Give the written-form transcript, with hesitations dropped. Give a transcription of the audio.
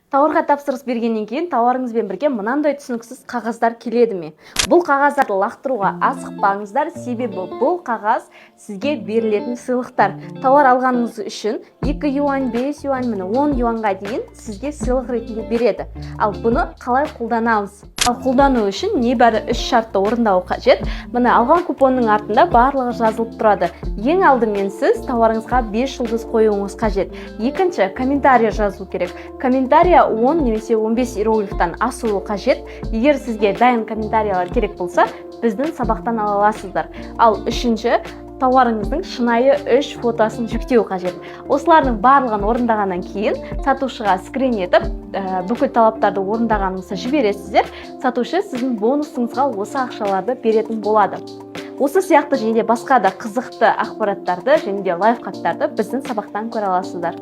Тауарға тапсырыс бергеннен кейін тауарыңызбен бірге мынандай түсініксіз қағаздар келеді ме? Бұл қағаздарды лақтыруға асықпаңыздар, себебі бұл қағаз сізге берілетін сыйлықтар. Тауар алғаныңыз үшін 2 юань, 5 юань, 10 юанға дейін сізге сыйлық ретінде береді. Ал бұны қалай қолданамыз? Ал қолдану үшін небәрі 3 шартты орындау қажет. Мына алған купонның артында барлығы жазылып тұрады. Ең алдымен сіз тауарыңызға 5 жұлдыз қоюыңыз қажет. Екінші, комментарий жазу керек. Комментария 10 немесе 15 иероглифтан асуы қажет. Егер сізге дайын комментариялар керек болса, біздің сабақтан ала аласыздар. Ал үшінші, тауарыңыздың шынайы 3 фотосын жүктеу қажет. Осылардың барлығын орындағаннан кейін сатушыға скрин етіп, бүкіл талаптарды орындағаныңызды жібересіздер. Сатушы сіздің бонусыңызға осы ақшаларды беретін болады. Осы сияқты және басқа да қызықты ақпараттарды және де лайфхактарды біздің сабақтан көре аласыздар.